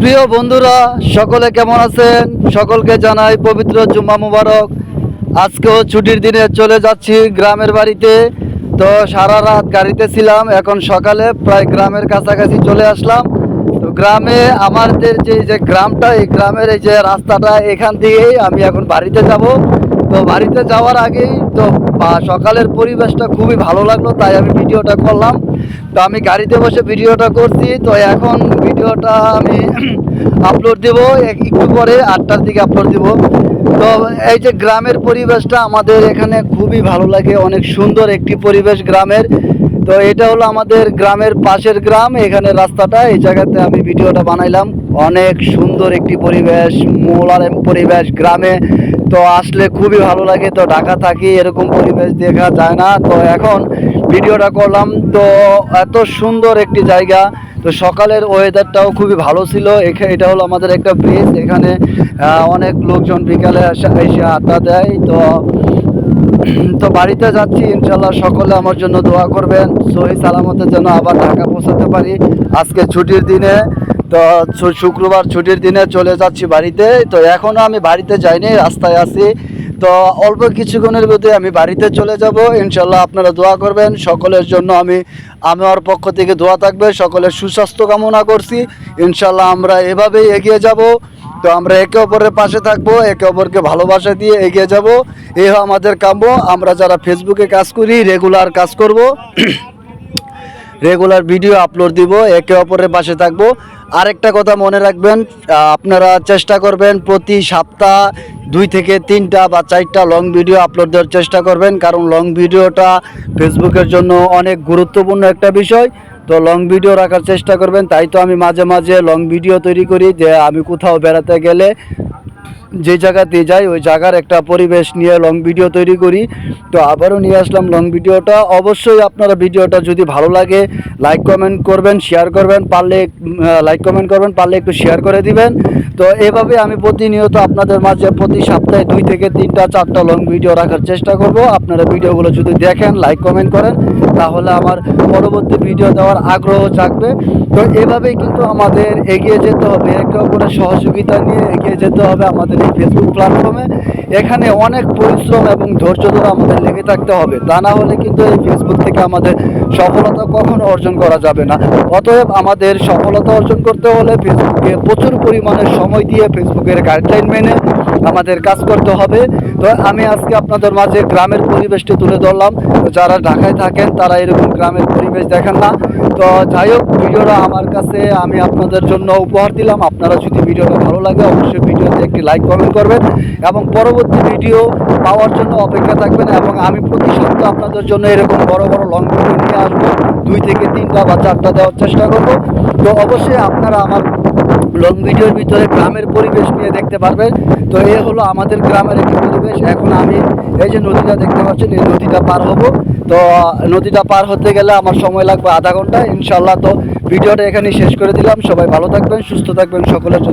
প্রিয় বন্ধুরা, সকলে কেমন আছেন? সকলকে জানাই পবিত্র জুম্মা মুবারক। আজকেও ছুটির দিনে চলে যাচ্ছি গ্রামের বাড়িতে। তো সারা রাত গাড়িতে ছিলাম, এখন সকালে প্রায় গ্রামের কাছাকাছি চলে আসলাম। তো গ্রামে আমাদের যে গ্রামটা, এই গ্রামের এই যে রাস্তাটা, এখান থেকেই আমি এখন বাড়িতে যাব। তো বাড়িতে যাওয়ার আগেই তো সকালের পরিবেশটা খুবই ভালো লাগলো, তাই আমি ভিডিওটা করলাম। তো আমি গাড়িতে বসে ভিডিওটা করছি। তো এখন ভিডিওটা আমি আপলোড দেব একটু পরে, 8টার দিকে আপলোড দেব। তো এই যে গ্রামের পরিবেশটা আমাদের এখানে খুবই ভালো লাগে, অনেক সুন্দর একটি পরিবেশ গ্রামের। তো এটা হলো আমাদের গ্রামের পাশের গ্রাম, এখানে রাস্তাটা, এই জায়গাতে আমি ভিডিওটা বানাইলাম। অনেক সুন্দর একটি পরিবেশ, মোলার পরিবেশ গ্রামে। তো আসলে খুবই ভালো লাগে। তো ঢাকা থাকি, এরকম পরিবেশ দেখা যায় না। তো এখন ভিডিওটা করলাম। তো এত সুন্দর একটি জায়গা। তো সকালের ওয়েদারটাও খুবই ভালো ছিল। এটা হলো আমাদের একটা ব্রিজ, এখানে অনেক লোকজন বিকালে এসে আড্ডা দেয়। তো বাড়িতে যাচ্ছি, ইনশাল্লাহ সকলে আমার জন্য দোয়া করবেন, সহি সালামতের জন্য আবার ঢাকা পৌঁছাতে পারি আজকে ছুটির দিনে। তো শুক্রবার ছুটির দিনে চলে যাচ্ছি বাড়িতে। তো এখনও আমি বাড়িতে যাইনি, রাস্তায় আছি। তো অল্প কিছুক্ষণের মধ্যে আমি বাড়িতে চলে যাব। ইনশাল্লাহ আপনারা দোয়া করবেন সকলের জন্য। আমার পক্ষ থেকে দোয়া থাকবে, সকলের সুস্বাস্থ্য কামনা করছি। ইনশাল্লাহ আমরা এভাবেই এগিয়ে যাব। তো আমরা একে অপরের পাশে থাকবো, একে অপরকে ভালোবাসা দিয়ে এগিয়ে যাব, এই আমাদের কাম্য। আমরা যারা ফেসবুকে কাজ করি, রেগুলার কাজ করব, রেগুলার ভিডিও আপলোড দিব, একে অপরের পাশে থাকবো। আরেকটা কথা মনে রাখবেন, আপনারা চেষ্টা করবেন প্রতি সপ্তাহ 2 থেকে 3টা বা 4টা লং ভিডিও আপলোড দেওয়ার চেষ্টা করবেন, কারণ লং ভিডিওটা ফেসবুকের জন্য অনেক গুরুত্বপূর্ণ একটা বিষয়। তো লং ভিডিও রাখার চেষ্টা করবেন। তাই তো আমি মাঝে মাঝে লং ভিডিও তৈরি করি, যে আমি কোথাও বেড়াতে গেলে যে জায়গাতে যাই ওই জায়গার একটা পরিবেশ নিয়ে লং ভিডিও তৈরি করি। তো আবারও নিয়ে আসলাম লং ভিডিওটা। অবশ্যই আপনারা ভিডিওটা যদি ভালো লাগে লাইক কমেন্ট করবেন, শেয়ার করবেন, পারলে লাইক কমেন্ট করবেন, পারলে একটু শেয়ার করে দিবেন। তো এভাবে আমি প্রতিনিয়ত আপনাদের মাঝে প্রতি সপ্তাহে 2 থেকে 3টা 4টা লং ভিডিও রাখার চেষ্টা করব। আপনারা ভিডিওগুলো যদি দেখেন, লাইক কমেন্ট করেন, তাহলে আমার পরবর্তী ভিডিও দেওয়ার আগ্রহ জাগবে। তো এভাবেই কিন্তু আমাদের এগিয়ে যেতে হবে, একে অপরের সহযোগিতা নিয়ে এগিয়ে যেতে হবে আমাদের এই ফেসবুক প্ল্যাটফর্মে। এখানে অনেক পরিশ্রম এবং ধৈর্য ধরে আমাদের লেগে থাকতে হবে, তা না হলে কিন্তু এই ফেসবুক থেকে আমাদের সফলতা কখনো অর্জন করা যাবে না। অতএব আমাদের সফলতা অর্জন করতে হলে ফেসবুকে প্রচুর পরিমাণে সময় দিয়ে ফেসবুকের গাইডলাইন মেনে আমাদের কাজ করতে হবে। তো আমি আজকে আপনাদের মাঝে গ্রামের পরিবেশটি তুলে ধরলাম। যারা ঢাকায় থাকেন তারা এরকম গ্রামের পরিবেশ দেখেন না। তো যাই হোক, ভিডিওটা আমার কাছে আমি আপনাদের জন্য উপহার দিলাম। আপনারা যদি ভিডিওটা ভালো লাগে অবশ্যই ভিডিওতে একটি লাইক কমেন্ট করবেন এবং পরবর্তী ভিডিও পাওয়ার জন্য অপেক্ষা থাকবেন। এবং আমি প্রতি সপ্তাহে আপনাদের জন্য এরকম বড় বড় লং ভিডিও নিয়ে আসবো, 2 থেকে 3টা বা 4টা দেওয়ার চেষ্টা করব। তো অবশ্যই আপনারা আমার লং ভিডিওর ভিতরে গ্রামের পরিবেশ নিয়ে দেখতে পারবেন। তো এই হলো আমাদের গ্রামের একটি পরিবেশ। এখন আমি এই যে নদীটা দেখতে পাচ্ছেন, এই নদীটা পার হব। তো নদীটা পার হতে গেলে আমার সময় লাগবে আধা ঘন্টা ইনশাল্লাহ। তো ভিডিওটা এখানেই শেষ করে দিলাম। সবাই ভালো থাকবেন, সুস্থ থাকবেন, সকলের জন্য